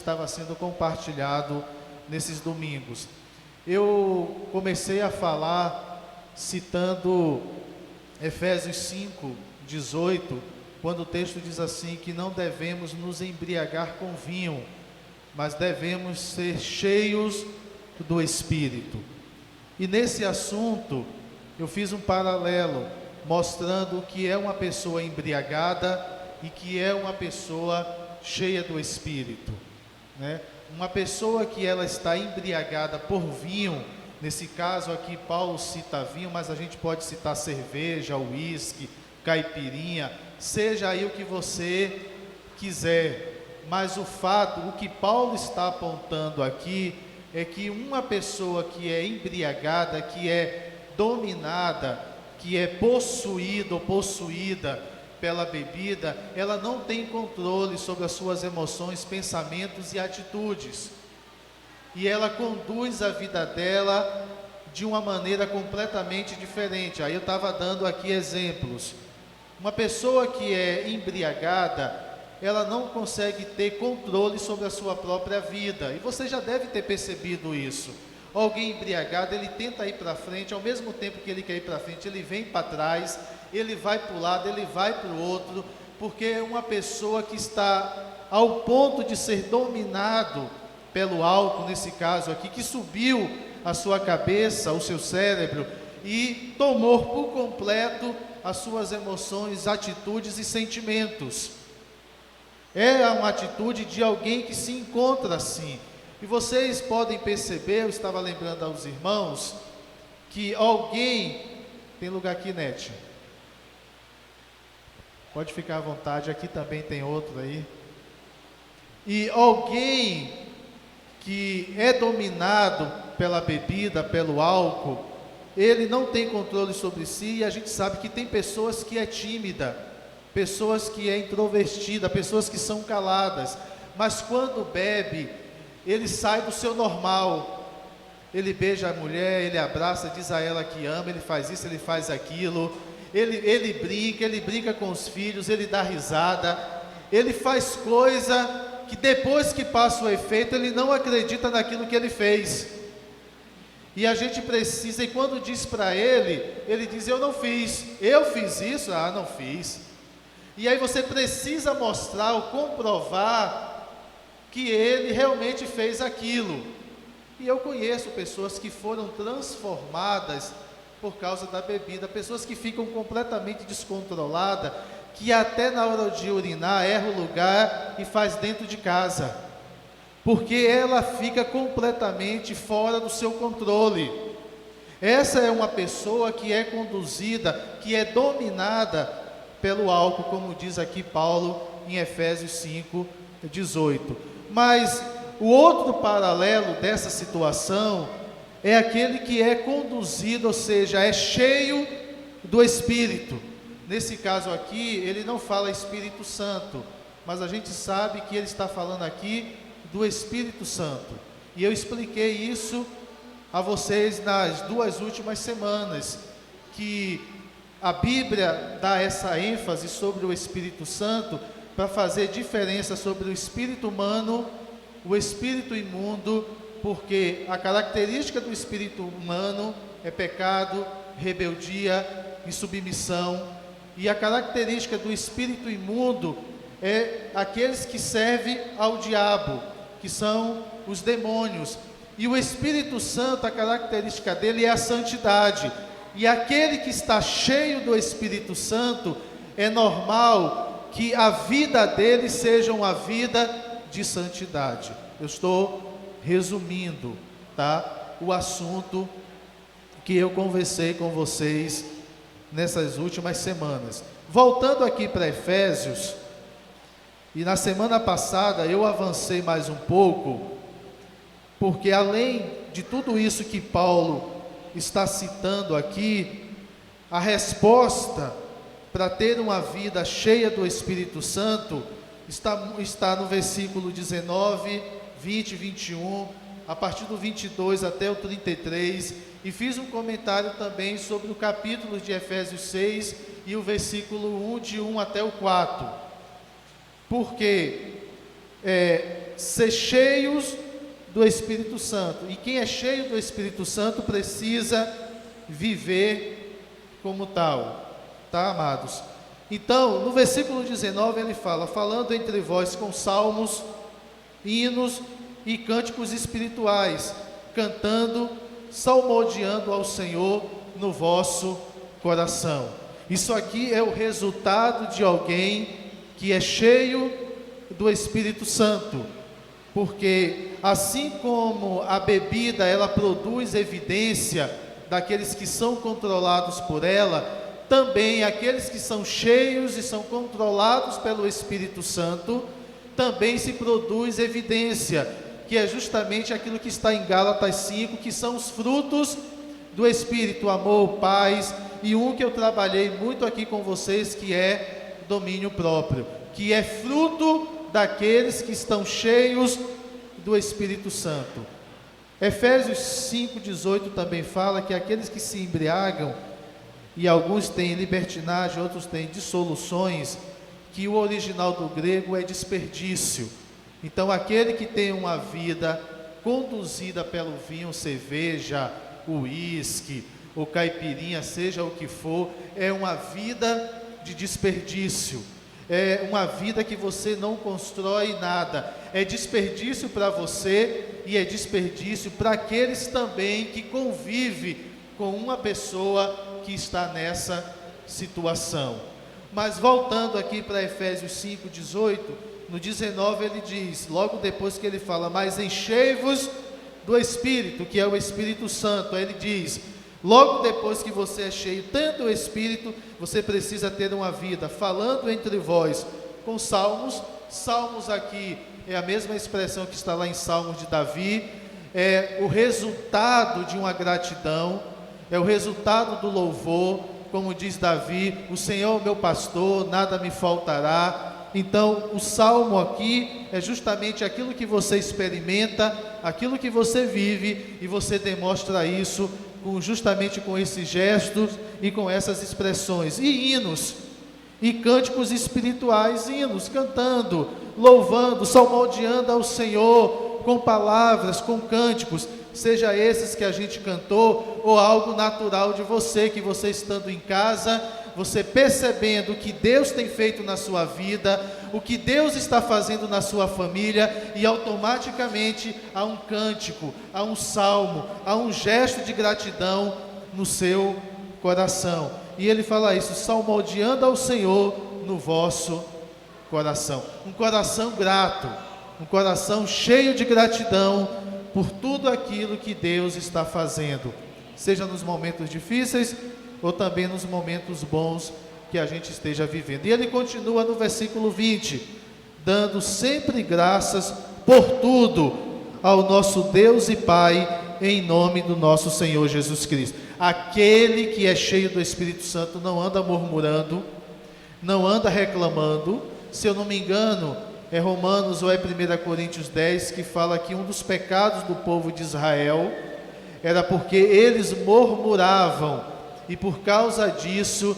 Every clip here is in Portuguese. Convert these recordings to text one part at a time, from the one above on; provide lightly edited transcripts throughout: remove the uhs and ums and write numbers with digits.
estava sendo compartilhado nesses domingos. Eu comecei a falar citando Efésios 5:18, quando o texto diz assim, que não devemos nos embriagar com vinho, mas devemos ser cheios do Espírito. E nesse assunto, eu fiz um paralelo, mostrando o que é uma pessoa embriagada e que é uma pessoa cheia do Espírito, né? Uma pessoa que ela está embriagada por vinho, nesse caso aqui Paulo cita vinho, mas a gente pode citar cerveja, uísque, caipirinha, seja aí o que você quiser, mas o que Paulo está apontando aqui é que uma pessoa que é embriagada, que é dominada, que é possuída ou possuída pela bebida, ela não tem controle sobre as suas emoções, pensamentos e atitudes, e ela conduz a vida dela de uma maneira completamente diferente. Aí eu estava dando aqui exemplos. Uma pessoa que é embriagada, ela não consegue ter controle sobre a sua própria vida, e você já deve ter percebido isso. Alguém embriagado, ele tenta ir para frente, ao mesmo tempo que ele quer ir para frente, ele vem para trás, ele vai para o lado, ele vai para o outro, porque é uma pessoa que está ao ponto de ser dominado pelo álcool, nesse caso aqui, que subiu a sua cabeça, o seu cérebro, e tomou por completo as suas emoções, atitudes e sentimentos. É uma atitude de alguém que se encontra assim. E vocês podem perceber, eu estava lembrando aos irmãos, que alguém, tem lugar aqui, Nete? Pode ficar à vontade, aqui também tem outro aí. E alguém que é dominado pela bebida, pelo álcool, ele não tem controle sobre si, e a gente sabe que tem pessoas que é tímida, pessoas que é introvertida, pessoas que são caladas, mas quando bebe, ele sai do seu normal, ele beija a mulher, ele abraça, diz a ela que ama, ele faz isso, ele faz aquilo, ele brinca com os filhos, ele dá risada, ele faz coisa que depois que passa o efeito, ele não acredita naquilo que ele fez. E a gente precisa, e quando diz para ele diz, eu fiz isso? Ah, não fiz. E aí você precisa mostrar ou comprovar que ele realmente fez aquilo. E eu conheço pessoas que foram transformadas por causa da bebida, pessoas que ficam completamente descontroladas, que até na hora de urinar erra o lugar e faz dentro de casa, porque ela fica completamente fora do seu controle. Essa é uma pessoa que é conduzida, que é dominada pelo álcool, como diz aqui Paulo em Efésios 5:18. Mas o outro paralelo dessa situação é aquele que é conduzido, ou seja, é cheio do Espírito. Nesse caso aqui, ele não fala Espírito Santo, mas a gente sabe que ele está falando aqui do Espírito Santo. E eu expliquei isso a vocês nas 2 últimas semanas, que a Bíblia dá essa ênfase sobre o Espírito Santo para fazer diferença sobre o espírito humano, o espírito imundo, porque a característica do espírito humano é pecado, rebeldia, insubmissão, e a característica do espírito imundo é aqueles que servem ao diabo, que são os demônios. E o Espírito Santo, a característica dele é a santidade. E aquele que está cheio do Espírito Santo, é normal que a vida dele seja uma vida de santidade. Eu estou resumindo, tá? O assunto que eu conversei com vocês nessas últimas semanas. Voltando aqui para Efésios, e na semana passada eu avancei mais um pouco, porque além de tudo isso que Paulo está citando aqui, a resposta para ter uma vida cheia do Espírito Santo está no versículo 19, 20, 21, a partir do 22 até o 33, e fiz um comentário também sobre o capítulo de Efésios 6 e o versículo 1, de 1 até o 4, porque ser cheios do Espírito Santo. E quem é cheio do Espírito Santo precisa viver como tal, tá, amados? Então, no versículo 19 ele fala: falando entre vós com salmos, hinos e cânticos espirituais, cantando, salmodiando ao Senhor no vosso coração. Isso aqui é o resultado de alguém que é cheio do Espírito Santo, porque assim como a bebida ela produz evidência daqueles que são controlados por ela, também aqueles que são cheios e são controlados pelo Espírito Santo, também se produz evidência, que é justamente aquilo que está em Gálatas 5, que são os frutos do Espírito: amor, paz, e um que eu trabalhei muito aqui com vocês, que é domínio próprio, que é fruto daqueles que estão cheios do Espírito Santo. Efésios 5,18 também fala que aqueles que se embriagam, e alguns têm libertinagem, outros têm dissoluções, que o original do grego é desperdício. Então aquele que tem uma vida conduzida pelo vinho, cerveja, uísque ou caipirinha, seja o que for, é uma vida de desperdício, é uma vida que você não constrói nada, é desperdício para você e é desperdício para aqueles também que convivem com uma pessoa que está nessa situação. Mas voltando aqui para Efésios 5,18, no 19 ele diz, logo depois que ele fala: mas enchei-vos do Espírito, que é o Espírito Santo. Aí ele diz, logo depois que você é cheio tanto do Espírito, você precisa ter uma vida falando entre vós com salmos. Salmos aqui é a mesma expressão que está lá em Salmos de Davi, é o resultado de uma gratidão, é o resultado do louvor, como diz Davi: o Senhor é o meu pastor, nada me faltará. Então o salmo aqui é justamente aquilo que você experimenta, aquilo que você vive, e você demonstra isso justamente com esses gestos e com essas expressões. E hinos e cânticos espirituais, hinos, cantando, louvando, salmodiando ao Senhor com palavras, com cânticos, seja esses que a gente cantou, ou algo natural de você, que você estando em casa, você percebendo o que Deus tem feito na sua vida, o que Deus está fazendo na sua família, e automaticamente há um cântico, há um salmo, há um gesto de gratidão no seu coração. E ele fala isso: salmodiando ao Senhor no vosso coração. Um coração grato, um coração cheio de gratidão por tudo aquilo que Deus está fazendo, seja nos momentos difíceis ou também nos momentos bons que a gente esteja vivendo. E ele continua no versículo 20, dando sempre graças por tudo ao nosso Deus e Pai, em nome do nosso Senhor Jesus Cristo. Aquele que é cheio do Espírito Santo não anda murmurando, não anda reclamando. Se eu não me engano, é Romanos ou é 1 Coríntios 10, que fala que um dos pecados do povo de Israel era porque eles murmuravam, e por causa disso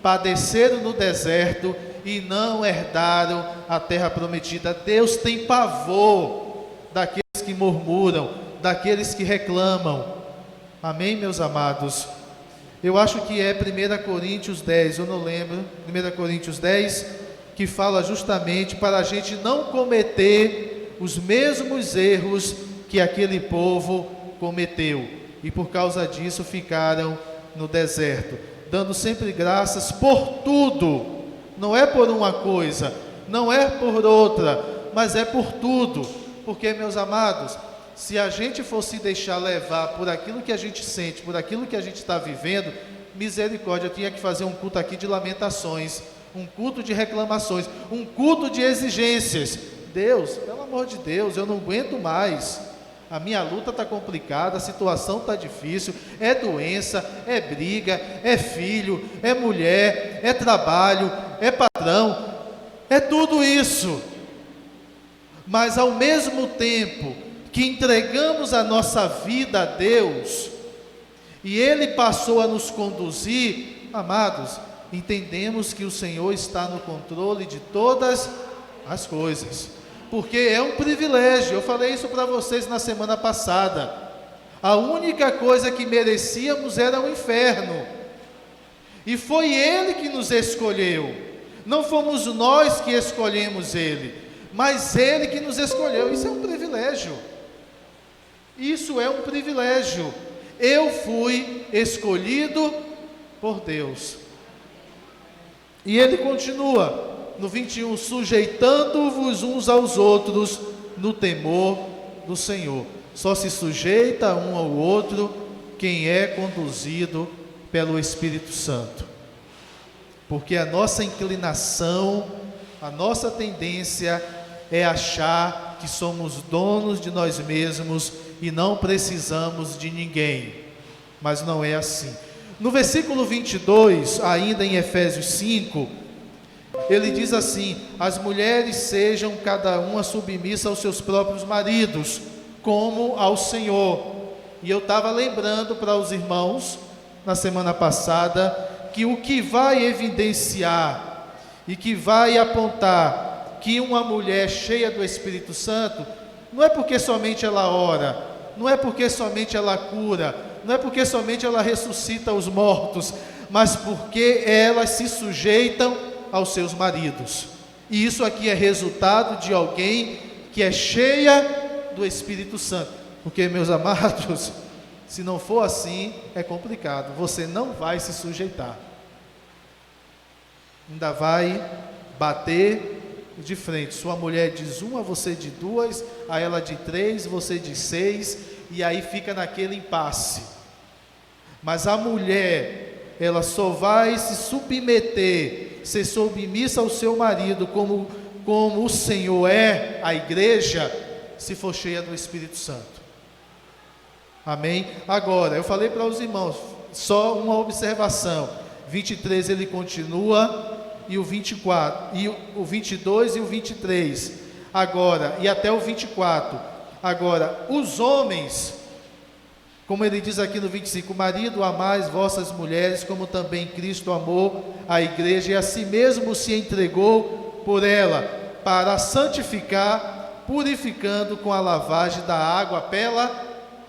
padeceram no deserto e não herdaram a terra prometida. Deus tem pavor daqueles que murmuram, daqueles que reclamam. Amém, meus amados? Eu acho que é 1 Coríntios 10, eu não lembro, 1 Coríntios 10, que fala justamente para a gente não cometer os mesmos erros que aquele povo cometeu, e por causa disso ficaram no deserto, dando sempre graças por tudo. Não é por uma coisa, não é por outra, mas é por tudo. Porque, meus amados, se a gente fosse deixar levar por aquilo que a gente sente, por aquilo que a gente está vivendo, misericórdia, eu tinha que fazer um culto aqui de lamentações, um culto de reclamações, um culto de exigências. Deus, pelo amor de Deus, eu não aguento mais, a minha luta está complicada, a situação está difícil, é doença, é briga, é filho, é mulher, é trabalho, é patrão, é tudo isso. Mas ao mesmo tempo que entregamos a nossa vida a Deus, e Ele passou a nos conduzir, amados, entendemos que o Senhor está no controle de todas as coisas. porque é um privilégio. Eu falei isso para vocês na semana passada. A única coisa que merecíamos era o inferno, e foi Ele que nos escolheu. Não fomos nós que escolhemos Ele, mas Ele que nos escolheu. Isso é um privilégio. Isso é um privilégio. Eu fui escolhido por Deus. E ele continua no 21, sujeitando-vos uns aos outros no temor do Senhor. Só se sujeita um ao outro quem é conduzido pelo Espírito Santo. Porque a nossa inclinação, a nossa tendência é achar que somos donos de nós mesmos e não precisamos de ninguém. Mas não é assim. No versículo 22, ainda em Efésios 5, ele diz assim: as mulheres sejam cada uma submissa aos seus próprios maridos, como ao Senhor. E eu estava lembrando para os irmãos, na semana passada, que o que vai evidenciar e que vai apontar que uma mulher cheia do Espírito Santo, não é porque somente ela ora, não é porque somente ela cura, não é porque somente ela ressuscita os mortos, mas porque elas se sujeitam aos seus maridos. E isso aqui é resultado de alguém que é cheia do Espírito Santo. Porque, meus amados, se não for assim, é complicado. Você não vai se sujeitar. Ainda vai bater de frente. Sua mulher diz uma, você de duas, a ela de três, você de seis, e aí fica naquele impasse. Mas a mulher, ela só vai se submeter, ser submissa ao seu marido, como o Senhor é a igreja, se for cheia do Espírito Santo. Amém? Agora, eu falei para os irmãos, só uma observação. 23 ele continua, e o 24, e o 22 e o 23. Agora, e até o 24. Agora, os homens, como ele diz aqui no 25, marido, amais vossas mulheres, como também Cristo amou a igreja e a si mesmo se entregou por ela, para santificar, purificando com a lavagem da água pela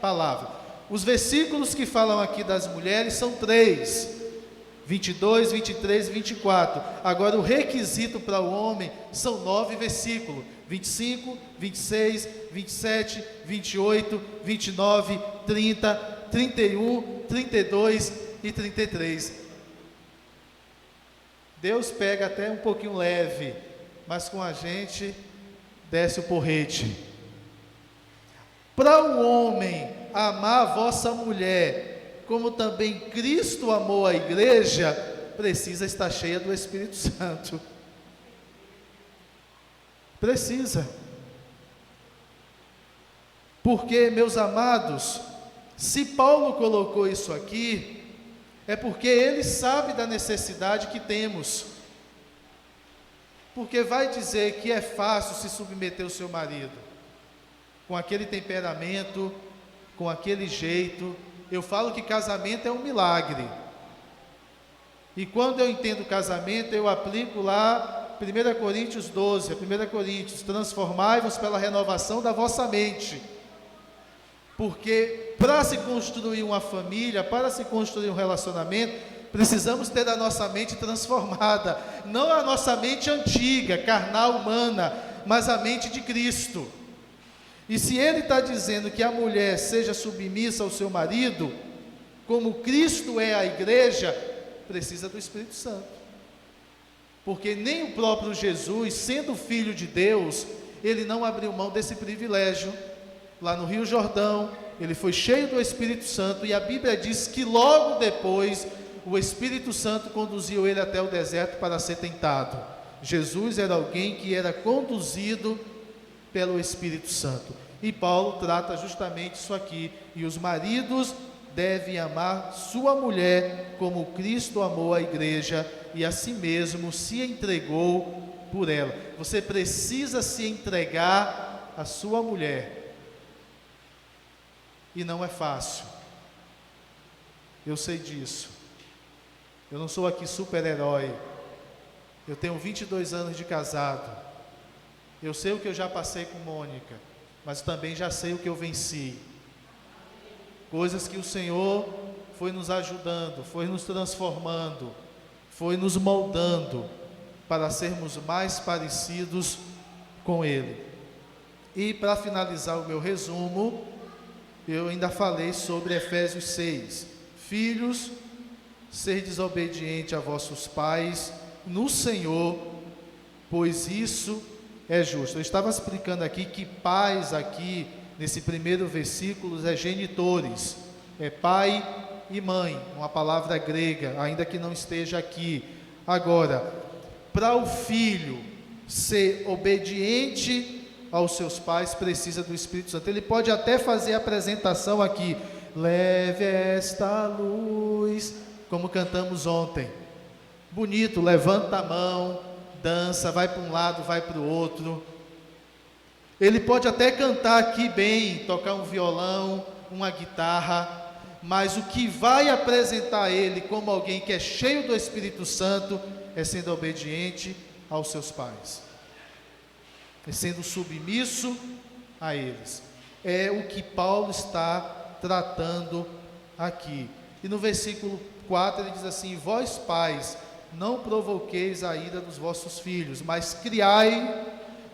palavra. Os versículos que falam aqui das mulheres são 3, 22, 23 e 24. Agora o requisito para o homem são 9 versículos, 25, 26, 27, 28, 29, 30, 31, 32 e 33. Deus pega até um pouquinho leve, mas com a gente desce o porrete. Para o homem amar a vossa mulher, como também Cristo amou a igreja, precisa estar cheia do Espírito Santo. Precisa. Porque, meus amados, se Paulo colocou isso aqui, é porque ele sabe da necessidade que temos. Porque vai dizer que é fácil se submeter ao seu marido, com aquele temperamento, com aquele jeito. Eu falo que casamento é um milagre. E quando eu entendo casamento, eu aplico lá 1 Coríntios 12, 1 Coríntios, transformai-vos pela renovação da vossa mente. Porque para se construir uma família, para se construir um relacionamento, precisamos ter a nossa mente transformada. Não a nossa mente antiga, carnal, humana, mas a mente de Cristo. E se ele está dizendo que a mulher seja submissa ao seu marido, como Cristo é a igreja, precisa do Espírito Santo. Porque nem o próprio Jesus, sendo filho de Deus, ele não abriu mão desse privilégio. Lá no Rio Jordão, ele foi cheio do Espírito Santo, e a Bíblia diz que logo depois, o Espírito Santo conduziu ele até o deserto para ser tentado. Jesus era alguém que era conduzido pelo Espírito Santo. E Paulo trata justamente isso aqui. E os maridos devem amar sua mulher como Cristo amou a igreja e a si mesmo se entregou por ela. Você precisa se entregar à sua mulher. E não é fácil. Eu sei disso. Eu não sou aqui super-herói. Eu tenho 22 anos de casado. Eu sei o que eu já passei com Mônica, mas também já sei o que eu venci. Coisas que o Senhor foi nos ajudando, foi nos transformando, foi nos moldando para sermos mais parecidos com Ele. E para finalizar o meu resumo, eu ainda falei sobre Efésios 6. Filhos, ser desobediente a vossos pais no Senhor, pois isso é justo. Eu estava explicando aqui que pais aqui, nesse primeiro versículo, é genitores, é pai e mãe, uma palavra grega, ainda que não esteja aqui. Agora, para o filho ser obediente aos seus pais, precisa do Espírito Santo. Ele pode até fazer a apresentação aqui, leve esta luz, como cantamos ontem, bonito, levanta a mão, dança, vai para um lado, vai para o outro. Ele pode até cantar aqui bem, tocar um violão, uma guitarra, mas o que vai apresentar ele como alguém que é cheio do Espírito Santo é sendo obediente aos seus pais, é sendo submisso a eles. É o que Paulo está tratando aqui. E no versículo 4 ele diz assim: vós pais, não provoqueis a ira dos vossos filhos, mas criai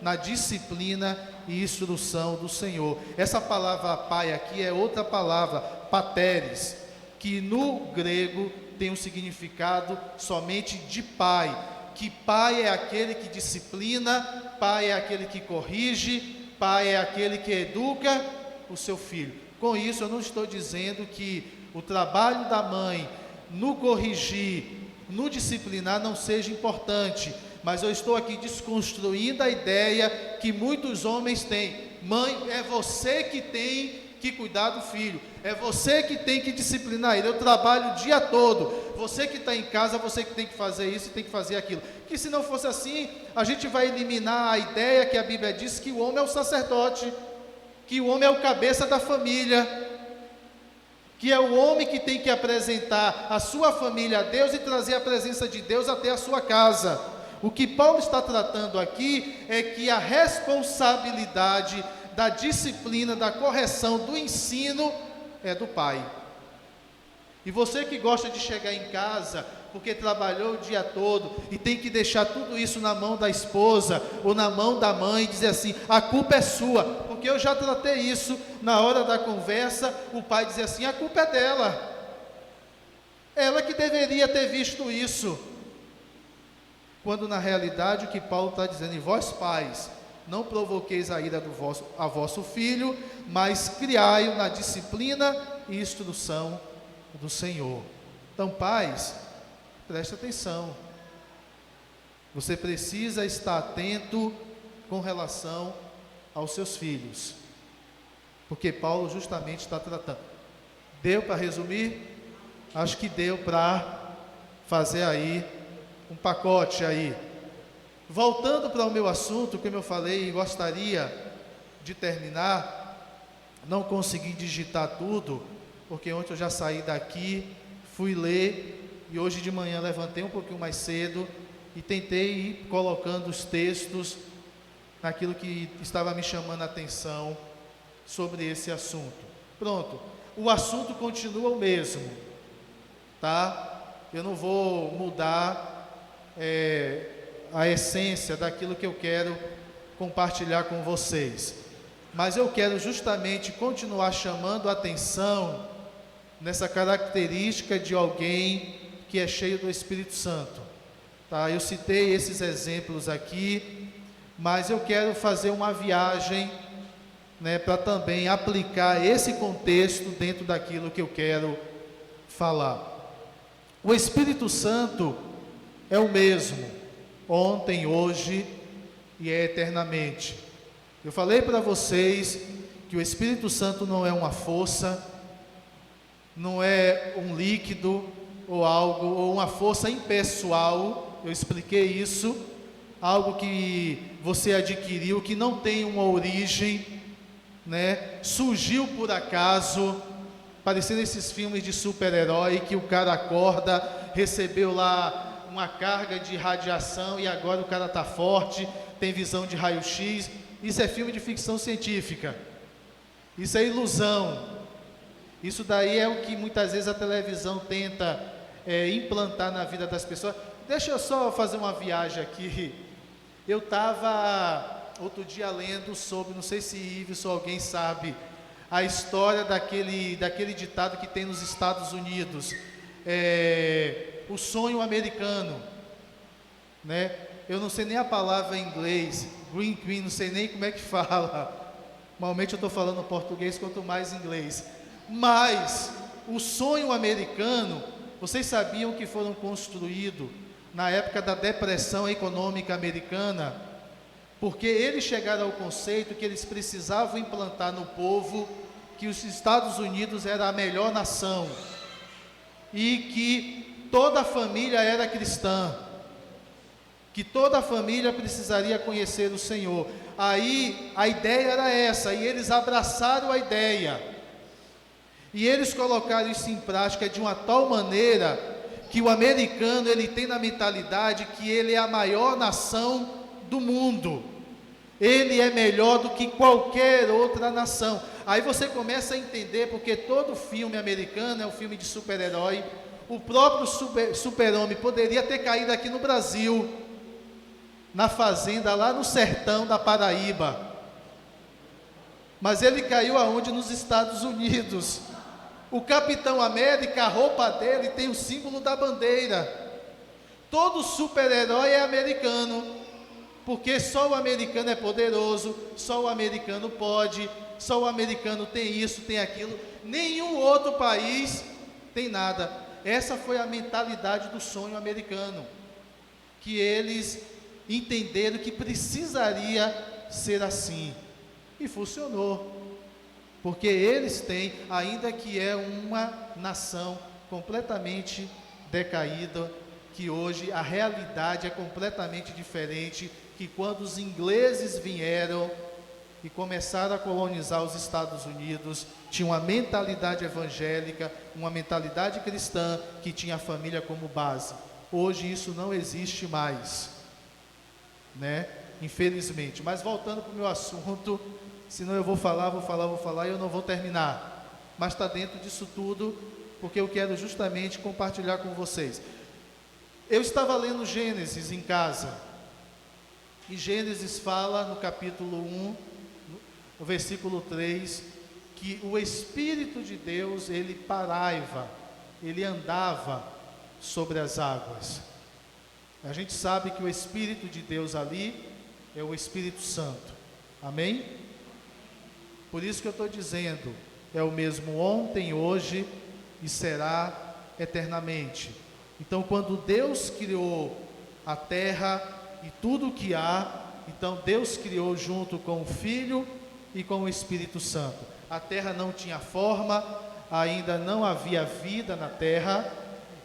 na disciplina e instrução do Senhor. Essa palavra pai aqui é outra palavra, pateres, que no grego tem um significado somente de pai, que pai é aquele que disciplina, pai é aquele que corrige, pai é aquele que educa o seu filho. Com isso eu não estou dizendo que o trabalho da mãe no corrigir, no disciplinar não seja importante, mas eu estou aqui desconstruindo a ideia que muitos homens têm. Mãe, é você que tem que cuidar do filho, é você que tem que disciplinar ele. Eu trabalho o dia todo, você que está em casa, você que tem que fazer isso e tem que fazer aquilo. Que se não fosse assim, a gente vai eliminar a ideia que a Bíblia diz que o homem é o sacerdote, que o homem é o cabeça da família, que é o homem que tem que apresentar a sua família a Deus e trazer a presença de Deus até a sua casa. O que Paulo está tratando aqui é que a responsabilidade da disciplina, da correção, do ensino é do pai. E você que gosta de chegar em casa porque trabalhou o dia todo e tem que deixar tudo isso na mão da esposa ou na mão da mãe e dizer assim: a culpa é sua, porque eu já tratei isso na hora da conversa. O pai dizer assim: a culpa é dela, ela que deveria ter visto isso. Quando na realidade o que Paulo está dizendo: e vós pais, não provoqueis a ira a vosso filho, mas criai-o na disciplina e instrução do Senhor. Então, pais, preste atenção, você precisa estar atento com relação aos seus filhos, porque Paulo justamente está tratando. Deu para resumir? Acho que deu para fazer aí um pacote aí. Voltando para o meu assunto, como eu falei, gostaria de terminar, não consegui digitar tudo, porque ontem eu já saí daqui, fui ler, e hoje de manhã levantei um pouquinho mais cedo, e tentei ir colocando os textos naquilo que estava me chamando a atenção sobre esse assunto. Pronto, o assunto continua o mesmo, tá? Eu não vou mudar a essência daquilo que eu quero compartilhar com vocês, mas eu quero justamente continuar chamando a atenção nessa característica de alguém que é cheio do Espírito Santo, tá? Eu citei esses exemplos aqui, mas eu quero fazer uma viagem, né, para também aplicar esse contexto dentro daquilo que eu quero falar. O Espírito Santo é o mesmo, ontem, hoje e é eternamente. Eu falei para vocês que o Espírito Santo não é uma força, não é um líquido ou algo, ou uma força impessoal. Eu expliquei isso, algo que você adquiriu, que não tem uma origem, né? Surgiu por acaso, parecendo esses filmes de super-herói que o cara acorda, recebeu lá uma carga de radiação e agora o cara está forte, tem visão de raio-x. Isso é filme de ficção científica. Isso é ilusão. Isso daí é o que muitas vezes a televisão tenta implantar na vida das pessoas. Deixa eu só fazer uma viagem aqui. Eu estava outro dia lendo sobre, não sei se Ives ou alguém sabe, a história daquele ditado que tem nos Estados Unidos, o sonho americano, né? Eu não sei nem a palavra em inglês, green, não sei nem como é que fala. Normalmente eu estou falando português, quanto mais inglês. Mas o sonho americano, vocês sabiam que foram construídos na época da depressão econômica americana, porque eles chegaram ao conceito que eles precisavam implantar no povo que os Estados Unidos era a melhor nação e que toda a família era cristã, que toda a família precisaria conhecer o Senhor. Aí a ideia era essa, e eles abraçaram a ideia, e eles colocaram isso em prática de uma tal maneira que o americano, ele tem na mentalidade que ele é a maior nação do mundo, ele é melhor do que qualquer outra nação. Aí você começa a entender porque todo filme americano é um filme de super-herói. O próprio super-homem poderia ter caído aqui no Brasil, na fazenda lá no sertão da Paraíba, mas ele caiu aonde? Nos Estados Unidos. O Capitão América, a roupa dele tem o símbolo da bandeira. Todo super-herói é americano, porque só o americano é poderoso, só o americano pode, só o americano tem isso, tem aquilo. Nenhum outro país tem nada. Essa foi a mentalidade do sonho americano, que eles entenderam que precisaria ser assim, e funcionou. Porque eles têm, ainda que é uma nação completamente decaída, que hoje a realidade é completamente diferente, que quando os ingleses vieram e começaram a colonizar os Estados Unidos, tinha uma mentalidade evangélica, uma mentalidade cristã, que tinha a família como base. Hoje isso não existe mais, né? Infelizmente. Mas voltando para o meu assunto, senão eu vou falar e eu não vou terminar. Mas está dentro disso tudo, porque eu quero justamente compartilhar com vocês. Eu estava lendo Gênesis em casa, e Gênesis fala no capítulo 1, no versículo 3, que o Espírito de Deus, ele parava, ele andava sobre as águas. A gente sabe que o Espírito de Deus ali é o Espírito Santo, amém? Por isso que eu estou dizendo, é o mesmo ontem, hoje e será eternamente. Então, quando Deus criou a terra e tudo o que há, então Deus criou junto com o Filho e com o Espírito Santo. A terra não tinha forma, ainda não havia vida na terra,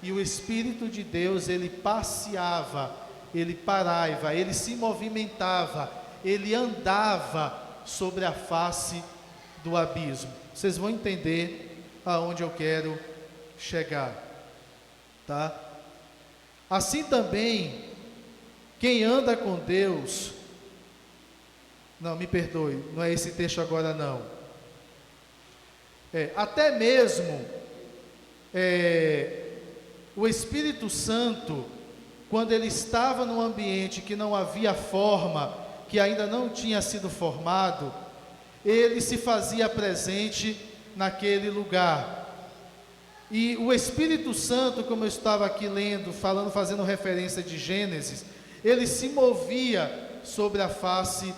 e o Espírito de Deus, ele passeava, ele parava, ele se movimentava, ele andava sobre a face do abismo. Vocês vão entender aonde eu quero chegar, tá? Assim também, quem anda com Deus, não, me perdoe, não é esse texto agora não, até mesmo o Espírito Santo, quando ele estava num ambiente que não havia forma, que ainda não tinha sido formado, ele se fazia presente naquele lugar. E o Espírito Santo, como eu estava aqui lendo, falando, fazendo referência de Gênesis, ele se movia sobre a face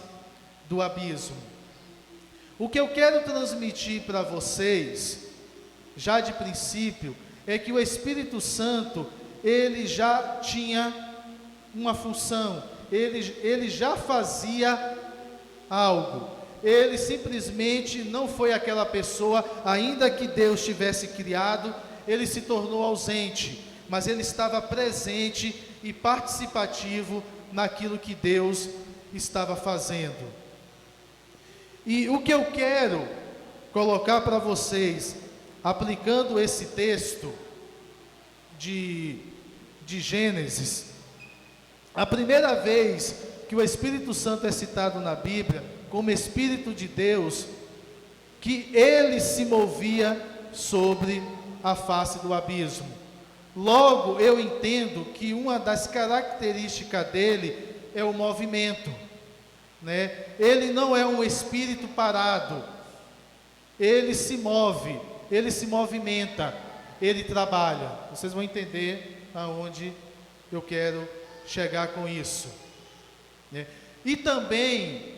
do abismo. O que eu quero transmitir para vocês, já de princípio, é que o Espírito Santo, ele já tinha uma função, ele já fazia algo. Ele simplesmente não foi aquela pessoa, ainda que Deus tivesse criado, ele se tornou ausente, mas ele estava presente e participativo naquilo que Deus estava fazendo. E o que eu quero colocar para vocês, aplicando esse texto de de Gênesis, a primeira vez que o Espírito Santo é citado na Bíblia como Espírito de Deus, que ele se movia sobre a face do abismo. Logo, eu entendo que uma das características dele é o movimento, né? Ele não é um espírito parado, ele se move, ele se movimenta, ele trabalha. Vocês vão entender aonde eu quero chegar com isso, né? E também,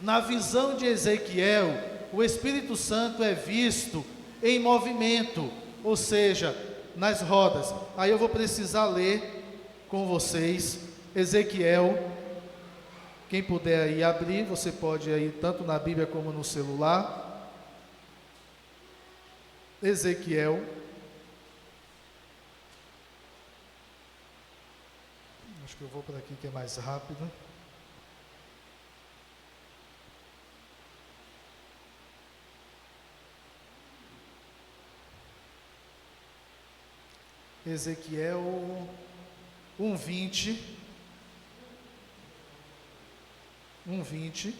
na visão de Ezequiel, o Espírito Santo é visto em movimento, ou seja, nas rodas. Aí eu vou precisar ler com vocês Ezequiel. Quem puder aí abrir, você pode aí tanto na Bíblia como no celular. Ezequiel. Acho que eu vou por aqui que é mais rápido. Ezequiel 1:20. 1:20.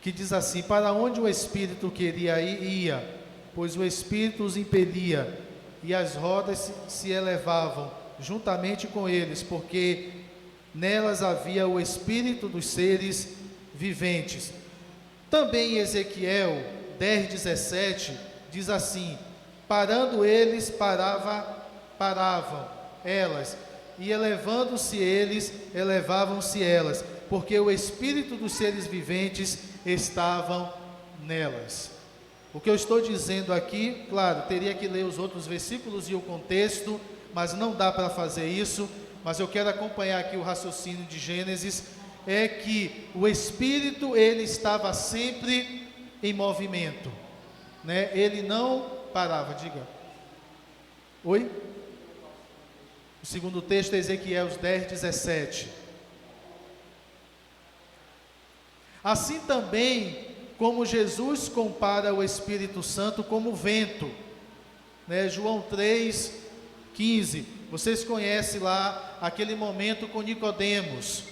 Que diz assim: para onde o Espírito queria ir, ia, pois o Espírito os impelia, e as rodas se elevavam juntamente com eles, porque nelas havia o Espírito dos seres viventes. Também Ezequiel 10:17 diz assim: parando eles, paravam elas, e elevando-se eles, elevavam-se elas, porque o Espírito dos seres viventes estavam nelas. O que eu estou dizendo aqui, claro, teria que ler os outros versículos e o contexto, mas não dá para fazer isso. Mas eu quero acompanhar aqui o raciocínio de Gênesis, é que o Espírito, ele estava sempre em movimento, né? Ele não parava. Diga. Oi? O segundo texto é Ezequiel 10:17. Assim também, como Jesus compara o Espírito Santo como vento, né? João 3:15. Vocês conhecem lá aquele momento com Nicodemos,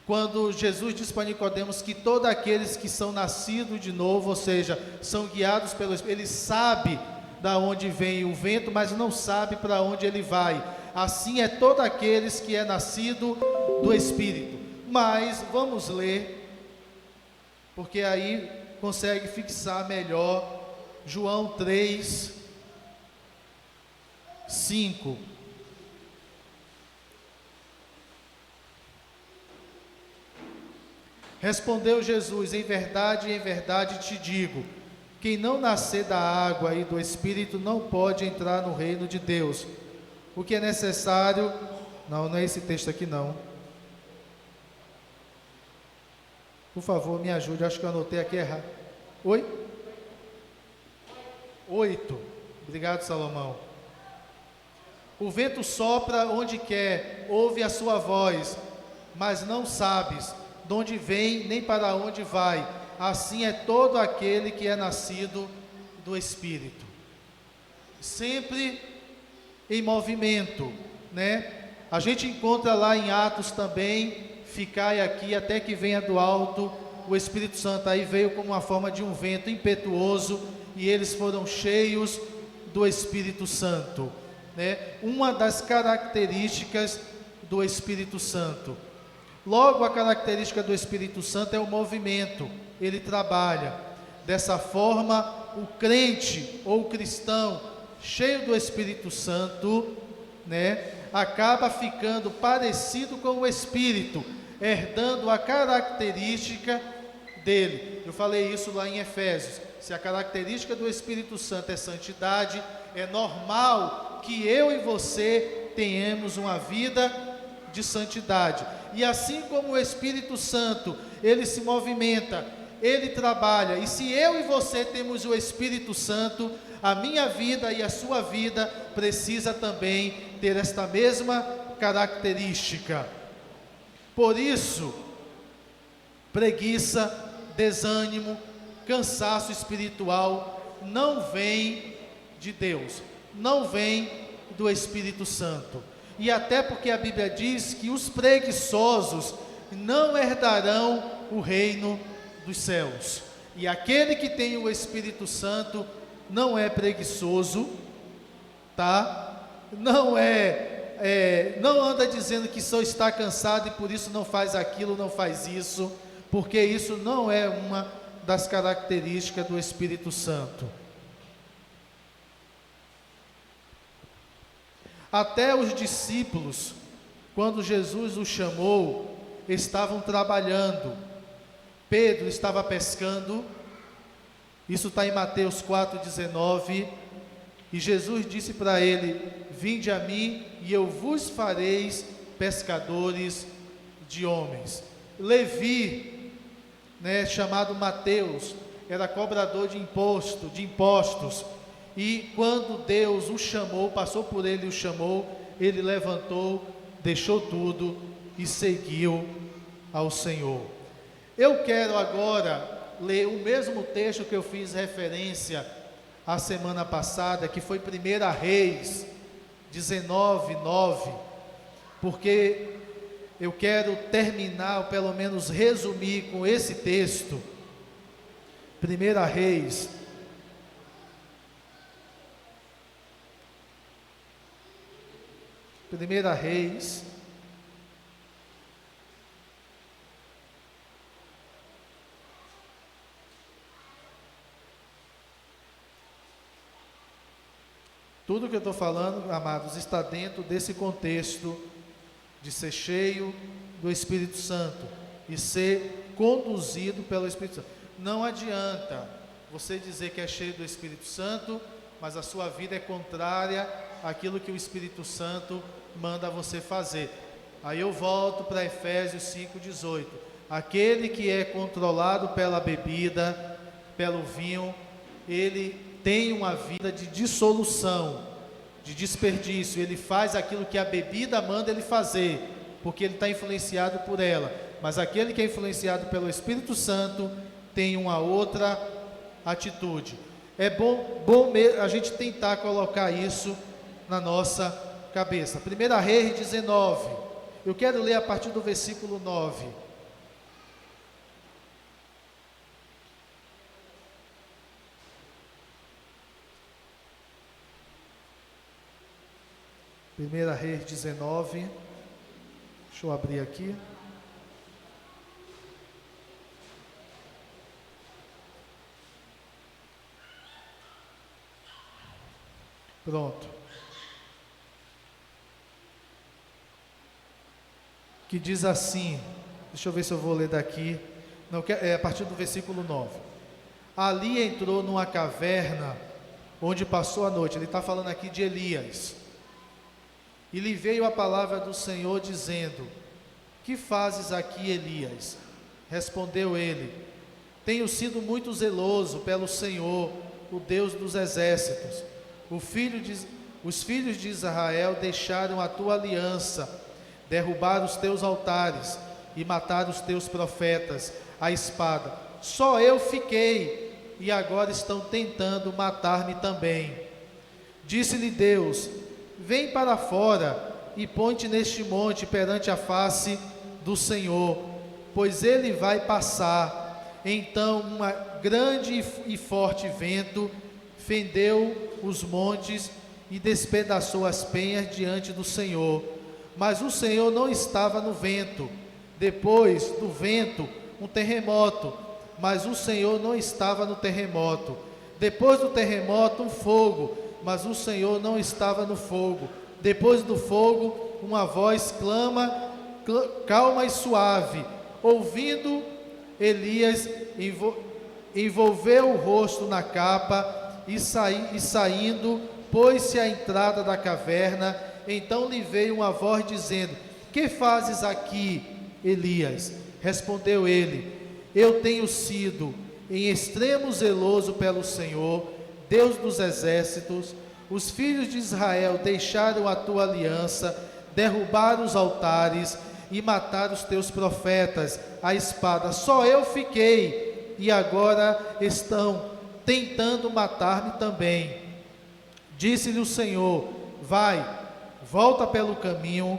quando Jesus diz para Nicodemos que todos aqueles que são nascidos de novo, ou seja, são guiados pelo Espírito, ele sabe da onde vem o vento, mas não sabe para onde ele vai. Assim é todos aqueles que é nascido do Espírito. Mas vamos ler, porque aí consegue fixar melhor. João 3:5. Respondeu Jesus: em verdade te digo, quem não nascer da água e do Espírito não pode entrar no reino de Deus. O que é necessário... Não é esse texto aqui não. Por favor, me ajude, acho que eu anotei aqui errado. Oi? 8. Obrigado, Salomão. O vento sopra onde quer, ouve a sua voz, mas não sabes de onde vem, nem para onde vai. Assim é todo aquele que é nascido do Espírito. Sempre em movimento, né? A gente encontra lá em Atos também: ficai aqui até que venha do alto o Espírito Santo. Aí veio como uma forma de um vento impetuoso, e eles foram cheios do Espírito Santo, né? Uma das características do Espírito Santo. Logo, a característica do Espírito Santo é o movimento, ele trabalha. Dessa forma, o crente ou o cristão cheio do Espírito Santo, né, acaba ficando parecido com o Espírito, herdando a característica dele. Eu falei isso lá em Efésios. Se a característica do Espírito Santo é santidade, é normal que eu e você tenhamos uma vida de santidade. E assim como o Espírito Santo, ele se movimenta, ele trabalha. E se eu e você temos o Espírito Santo, a minha vida e a sua vida precisa também ter esta mesma característica. Por isso, preguiça, desânimo, cansaço espiritual, não vem de Deus, não vem do Espírito Santo. E até porque a Bíblia diz que os preguiçosos não herdarão o reino dos céus. E aquele que tem o Espírito Santo não é preguiçoso, tá? Não não anda dizendo que só está cansado e por isso não faz aquilo, não faz isso, porque isso não é uma das características do Espírito Santo. Até os discípulos, quando Jesus os chamou, estavam trabalhando. Pedro estava pescando, isso está em Mateus 4,19, e Jesus disse para ele: vinde a mim e eu vos fareis pescadores de homens. Levi, chamado Mateus, era cobrador de impostos, e quando Deus o chamou, passou por ele e o chamou, ele levantou, deixou tudo e seguiu ao Senhor. Eu quero agora ler o mesmo texto que eu fiz referência a semana passada, que foi 1 Reis 19:9, porque eu quero terminar, ou pelo menos resumir com esse texto. 1 Reis 1 Reis, tudo que eu estou falando, amados, está dentro desse contexto de ser cheio do Espírito Santo e ser conduzido pelo Espírito Santo. Não adianta você dizer que é cheio do Espírito Santo, mas a sua vida é contrária àquilo que o Espírito Santo manda você fazer. Aí eu volto para Efésios 5:18. Aquele que é controlado pela bebida, pelo vinho, ele tem uma vida de dissolução, de desperdício. Ele faz aquilo que a bebida manda ele fazer, porque ele está influenciado por ela. Mas aquele que é influenciado pelo Espírito Santo tem uma outra atitude. É bom a gente tentar colocar isso na nossa cabeça. 1 Reis 19, eu quero ler a partir do versículo 9. Primeira Reis 19, deixa eu abrir aqui. Pronto. Que diz assim, deixa eu ver se eu vou ler daqui. Não, a partir do versículo 9. Ali entrou numa caverna, onde passou a noite. Ele está falando aqui de Elias. E lhe veio a palavra do Senhor dizendo: que fazes aqui, Elias? Respondeu ele: tenho sido muito zeloso pelo Senhor, o Deus dos exércitos. Os filhos de Israel deixaram a tua aliança, derrubaram os teus altares e mataram os teus profetas à espada. Só eu fiquei, e agora estão tentando matar-me também. Disse-lhe Deus: vem para fora e põe-te neste monte perante a face do Senhor, pois ele vai passar. Então um grande e forte vento fendeu os montes e despedaçou as penhas diante do Senhor. Mas o Senhor não estava no vento. Depois do vento, um terremoto, mas o Senhor não estava no terremoto. Depois do terremoto, um fogo, mas o Senhor não estava no fogo. Depois do fogo, uma voz calma e suave. Ouvindo, Elias envolveu o rosto na capa e saindo, pôs-se à entrada da caverna. Então lhe veio uma voz dizendo: que fazes aqui, Elias? Respondeu ele: eu tenho sido em extremo zeloso pelo Senhor, Deus dos exércitos. Os filhos de Israel deixaram a tua aliança, derrubaram os altares e mataram os teus profetas à espada. Só eu fiquei, e agora estão tentando matar-me também. Disse-lhe o Senhor: vai, volta pelo caminho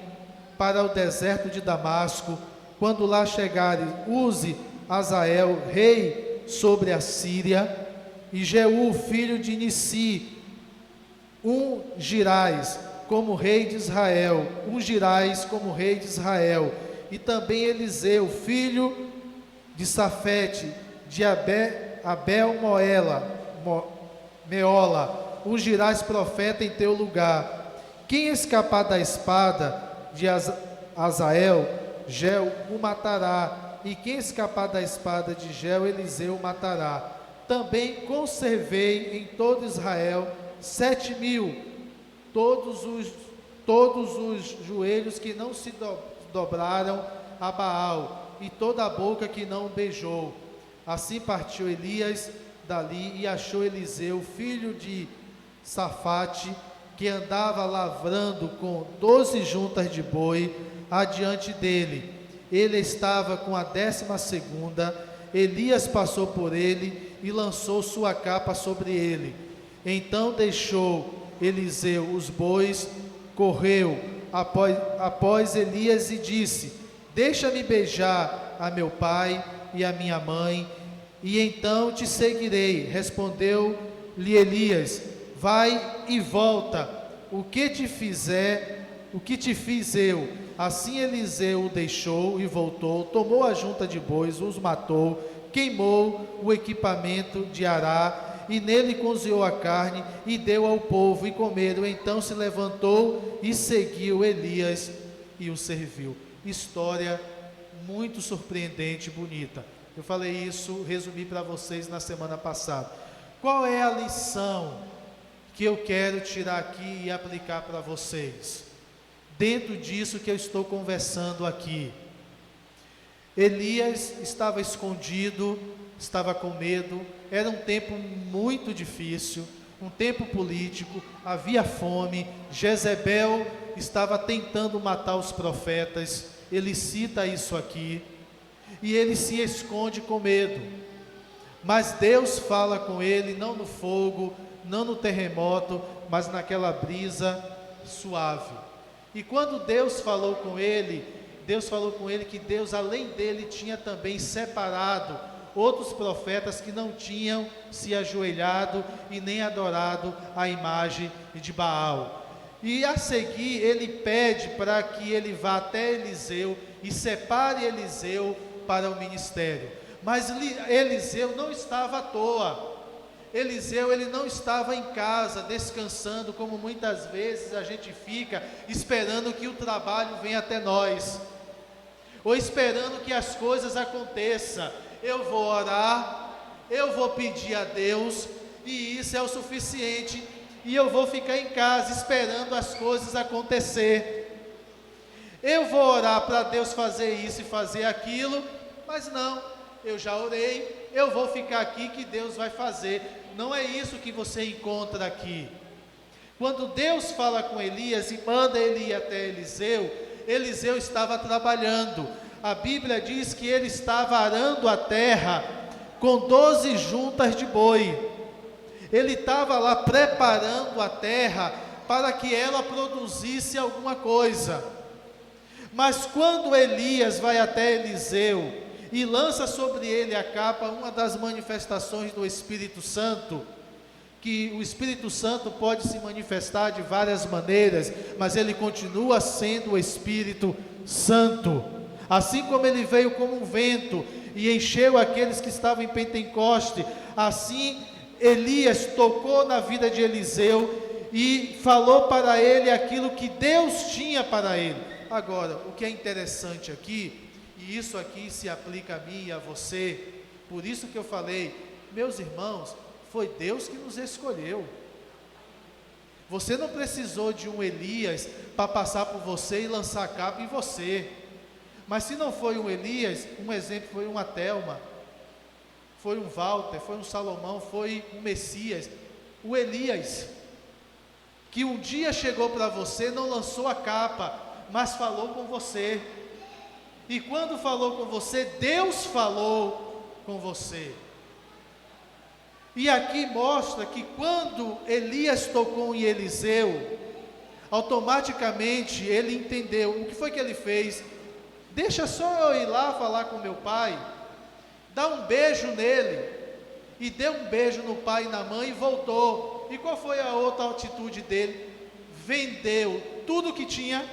para o deserto de Damasco. Quando lá chegares, use Azael, rei sobre a Síria, e Jeú, filho de Nissi, ungirás como rei de Israel, ungirás como rei de Israel, e também Eliseu, filho de Safete, de Abel Meola, ungirás profeta em teu lugar. Quem escapar da espada de Azael, Jeu o matará, e quem escapar da espada de Jeu, Eliseu o matará. Também conservei em todo Israel 7.000, todos os joelhos que não se dobraram a Baal, e toda a boca que não beijou. Assim partiu Elias dali e achou Eliseu, filho de Safate, que andava lavrando com 12 juntas de boi adiante dele. Ele estava com a 12ª. Elias passou por ele e lançou sua capa sobre ele. Então deixou Eliseu os bois, correu após Elias e disse: deixa-me beijar a meu pai e a minha mãe, e então te seguirei. Respondeu-lhe Elias: vai e volta, o que te fiz eu. Assim Eliseu o deixou e voltou, tomou a junta de bois, os matou, queimou o equipamento de Ará, e nele cozinhou a carne e deu ao povo, e comeram. Então se levantou e seguiu Elias e o serviu. História muito surpreendente e bonita. Eu falei isso, resumi para vocês na semana passada. Qual é a lição que eu quero tirar aqui e aplicar para vocês? Dentro disso que eu estou conversando aqui. Elias estava escondido, estava com medo, era um tempo muito difícil, um tempo político, havia fome, Jezebel estava tentando matar os profetas, ele cita isso aqui, e ele se esconde com medo, mas Deus fala com ele, não no fogo, não no terremoto, mas naquela brisa suave. E quando Deus falou com ele que Deus, além dele, tinha também separado outros profetas que não tinham se ajoelhado e nem adorado a imagem de Baal. E a seguir ele pede para que ele vá até Eliseu e separe Eliseu para o ministério. Mas Eliseu não estava à toa. Eliseu, ele não estava em casa descansando, como muitas vezes a gente fica esperando que o trabalho venha até nós, ou esperando que as coisas aconteçam. Eu vou orar, eu vou pedir a Deus, e isso é o suficiente, e eu vou ficar em casa esperando as coisas acontecer. Eu vou orar para Deus fazer isso e fazer aquilo, mas não, eu já orei, eu vou ficar aqui que Deus vai fazer. Não é isso que você encontra aqui. Quando Deus fala com Elias e manda ele ir até Eliseu, Eliseu estava trabalhando. A Bíblia diz que ele estava arando a terra com 12 juntas de boi. Ele estava lá preparando a terra para que ela produzisse alguma coisa. Mas quando Elias vai até Eliseu e lança sobre ele a capa, uma das manifestações do Espírito Santo, que o Espírito Santo pode se manifestar de várias maneiras, mas ele continua sendo o Espírito Santo. Assim como ele veio como um vento e encheu aqueles que estavam em Pentecoste, assim Elias tocou na vida de Eliseu e falou para ele aquilo que Deus tinha para ele. Agora, o que é interessante aqui, e isso aqui se aplica a mim e a você, por isso que eu falei, meus irmãos, foi Deus que nos escolheu. Você não precisou de um Elias para passar por você e lançar a capa em você. Mas se não foi um Elias, um exemplo foi uma Thelma, foi um Walter, foi um Salomão, foi um Messias. O Elias, que um dia chegou para você, não lançou a capa, mas falou com você. E quando falou com você, Deus falou com você. E aqui mostra que quando Elias tocou em Eliseu, automaticamente ele entendeu. O que foi que ele fez? Deixa só eu ir lá falar com meu pai, dá um beijo nele, e deu um beijo no pai e na mãe e voltou. E qual foi a outra atitude dele? Vendeu tudo que tinha,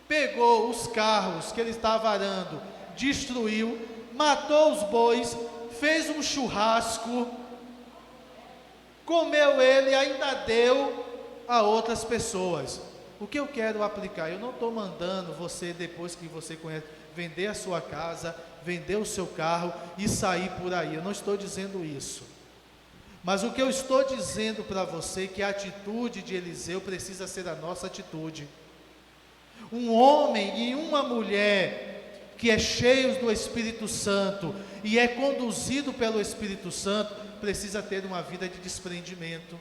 pegou os carros que ele estava arando, destruiu, matou os bois, fez um churrasco, comeu ele e ainda deu a outras pessoas. O que eu quero aplicar? Eu não estou mandando você, depois que você conhece, vender a sua casa, vender o seu carro e sair por aí. Eu não estou dizendo isso. Mas o que eu estou dizendo para você é que a atitude de Eliseu precisa ser a nossa atitude. Um homem e uma mulher que é cheios do Espírito Santo e é conduzido pelo Espírito Santo, precisa ter uma vida de desprendimento.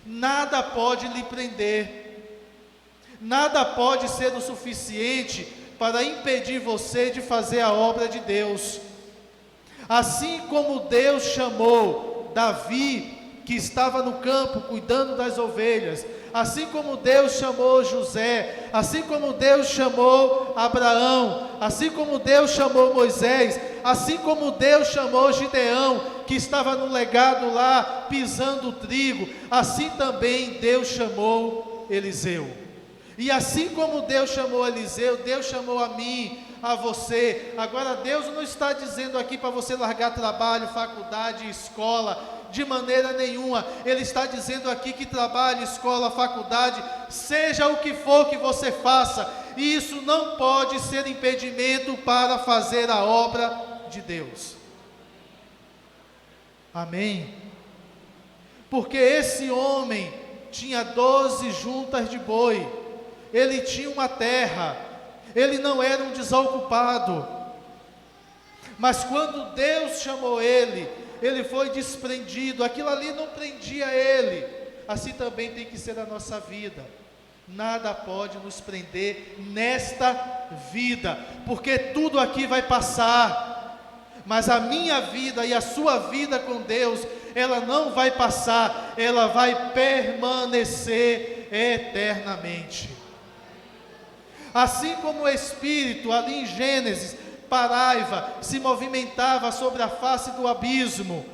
Nada pode lhe prender. Nada pode ser o suficiente para impedir você de fazer a obra de Deus. Assim como Deus chamou Davi, que estava no campo cuidando das ovelhas, assim como Deus chamou José, assim como Deus chamou Abraão, assim como Deus chamou Moisés, assim como Deus chamou Gideão, que estava no legado lá pisando o trigo, assim também Deus chamou Eliseu. E assim como Deus chamou Eliseu, Deus chamou a mim, a você. Agora Deus não está dizendo aqui para você largar trabalho, faculdade, escola, de maneira nenhuma. Ele está dizendo aqui que trabalho, escola, faculdade, seja o que for que você faça, isso não pode ser impedimento para fazer a obra de Deus. Amém? Porque esse homem tinha 12 juntas de boi, ele tinha uma terra, ele não era um desocupado, mas quando Deus chamou ele, ele foi desprendido, aquilo ali não prendia ele. Assim também tem que ser a nossa vida. Nada pode nos prender nesta vida, porque tudo aqui vai passar, mas a minha vida e a sua vida com Deus, ela não vai passar, ela vai permanecer eternamente. Assim como o Espírito ali em Gênesis paraiva, se movimentava sobre a face do abismo,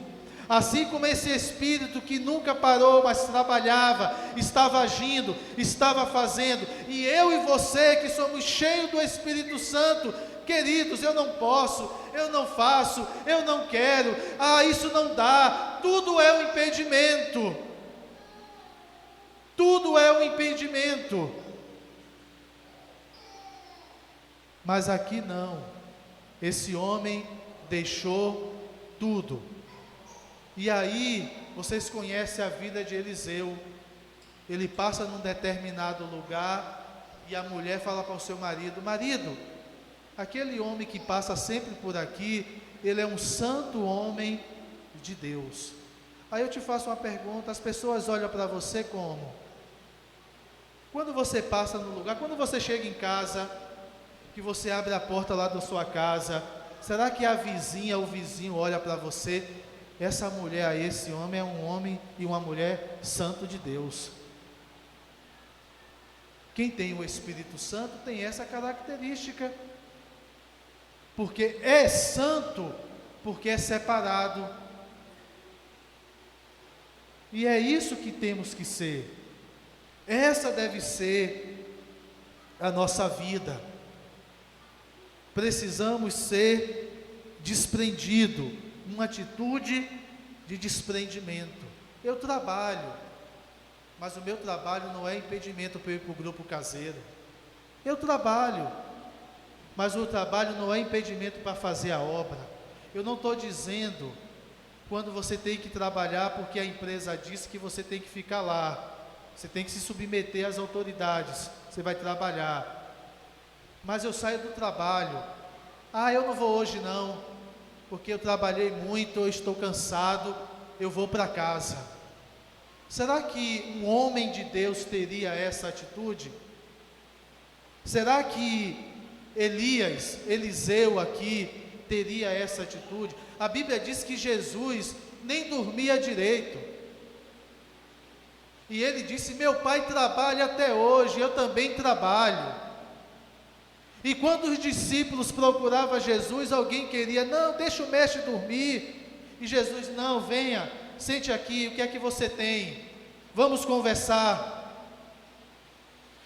assim como esse Espírito que nunca parou, mas trabalhava, estava agindo, estava fazendo, e eu e você que somos cheios do Espírito Santo, queridos, eu não posso, eu não faço, eu não quero, isso não dá, tudo é um impedimento, tudo é um impedimento. Mas aqui não, esse homem deixou tudo. E aí, vocês conhecem a vida de Eliseu, ele passa num determinado lugar, e a mulher fala para o seu marido: marido, aquele homem que passa sempre por aqui, ele é um santo homem de Deus. Aí eu te faço uma pergunta, as pessoas olham para você como? Quando você passa no lugar, quando você chega em casa, que você abre a porta lá da sua casa, será que a vizinha ou o vizinho olha para você? Essa mulher, esse homem é um homem e uma mulher santo de Deus. Quem tem o Espírito Santo tem essa característica, porque é santo, porque é separado. E é isso que temos que ser. Essa deve ser a nossa vida. Precisamos ser desprendido, uma atitude de desprendimento. Eu trabalho, mas o meu trabalho não é impedimento para eu ir para o grupo caseiro. Eu trabalho, mas o trabalho não é impedimento para fazer a obra. Eu não estou dizendo quando você tem que trabalhar porque a empresa disse que você tem que ficar lá. Você tem que se submeter às autoridades, você vai trabalhar. Mas eu saio do trabalho, eu não vou hoje não, porque eu trabalhei muito, eu estou cansado, eu vou para casa. Será que um homem de Deus teria essa atitude? Será que Elias, Eliseu aqui, teria essa atitude. A Bíblia diz que Jesus nem dormia direito. E ele disse: meu pai trabalha até hoje, eu também trabalho. E quando os discípulos procuravam Jesus, alguém queria: não, deixa o mestre dormir. E Jesus: não, venha, sente aqui, o que é que você tem? Vamos conversar.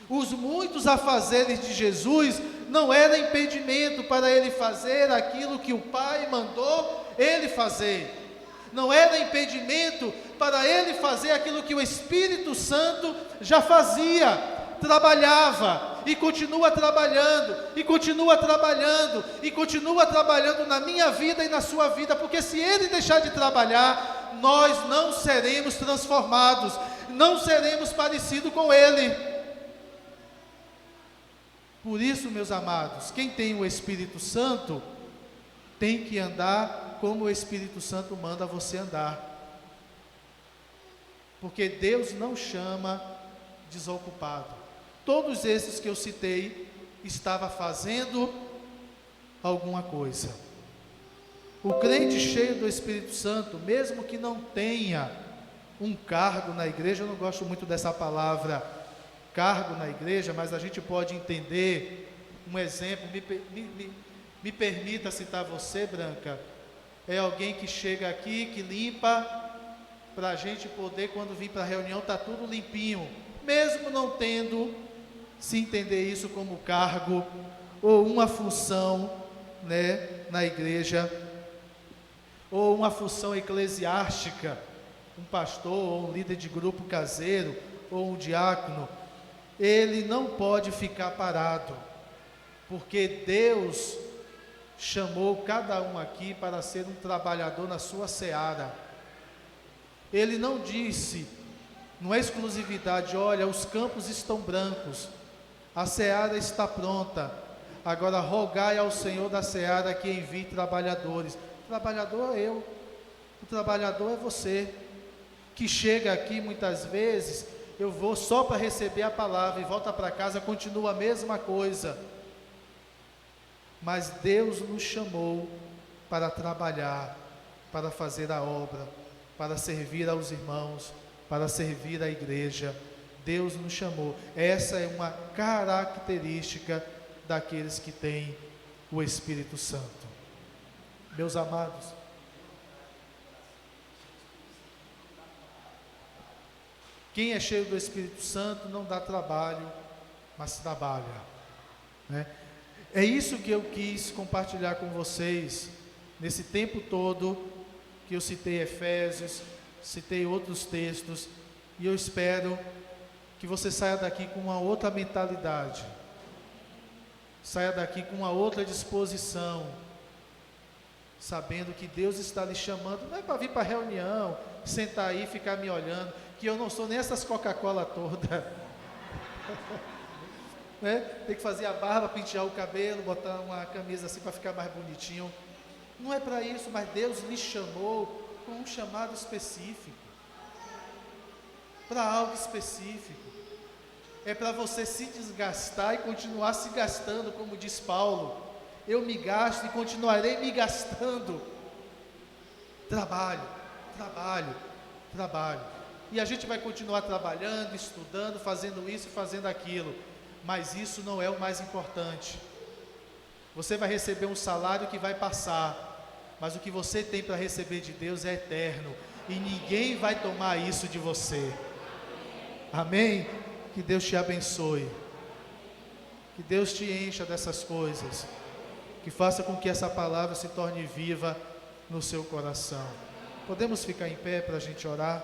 Os muitos afazeres de Jesus não era impedimento para ele fazer aquilo que o Pai mandou ele fazer. Não era impedimento para ele fazer aquilo que o Espírito Santo já fazia, trabalhava e continua trabalhando, e continua trabalhando, e continua trabalhando na minha vida e na sua vida, porque se ele deixar de trabalhar, nós não seremos transformados, não seremos parecidos com ele. Por isso, meus amados, quem tem o Espírito Santo, tem que andar como o Espírito Santo manda você andar. Porque Deus não chama desocupado. Todos esses que eu citei, estava fazendo alguma coisa. O crente cheio do Espírito Santo, mesmo que não tenha um cargo na igreja, eu não gosto muito dessa palavra cargo na igreja, mas a gente pode entender um exemplo. Me permita citar você, Branca. É alguém que chega aqui, que limpa, para a gente poder, quando vir para a reunião, está tudo limpinho, mesmo não tendo se entender isso como cargo ou uma função, né, na igreja, ou uma função eclesiástica, um pastor, ou um líder de grupo caseiro, ou um diácono. Ele não pode ficar parado, porque Deus chamou cada um aqui para ser um trabalhador na sua seara. Ele não disse, não é exclusividade: olha, os campos estão brancos, a seara está pronta, agora rogai ao Senhor da seara que envie trabalhadores. O trabalhador é eu, o trabalhador é você, que chega aqui muitas vezes, eu vou só para receber a palavra e volta para casa, continua a mesma coisa. Mas Deus nos chamou para trabalhar, para fazer a obra, para servir aos irmãos, para servir à igreja. Deus nos chamou. Essa é uma característica daqueles que têm o Espírito Santo. Meus amados, quem é cheio do Espírito Santo não dá trabalho, mas trabalha, né? É isso que eu quis compartilhar com vocês, nesse tempo todo, que eu citei Efésios, citei outros textos, e eu espero que você saia daqui com uma outra mentalidade, saia daqui com uma outra disposição, sabendo que Deus está lhe chamando, não é para vir para a reunião, sentar aí e ficar me olhando, que eu não sou nem essas Coca-Cola toda, né? Tem que fazer a barba, pentear o cabelo, botar uma camisa assim para ficar mais bonitinho. Não é para isso, mas Deus lhe chamou com um chamado específico, para algo específico. É para você se desgastar e continuar se gastando, como diz Paulo: eu me gasto e continuarei me gastando. Trabalho, trabalho, trabalho. E a gente vai continuar trabalhando, estudando, fazendo isso e fazendo aquilo. Mas isso não é o mais importante. Você vai receber um salário que vai passar, mas o que você tem para receber de Deus é eterno, e ninguém vai tomar isso de você. Amém? Que Deus te abençoe, que Deus te encha dessas coisas, que faça com que essa palavra se torne viva no seu coração. Podemos ficar em pé para a gente orar?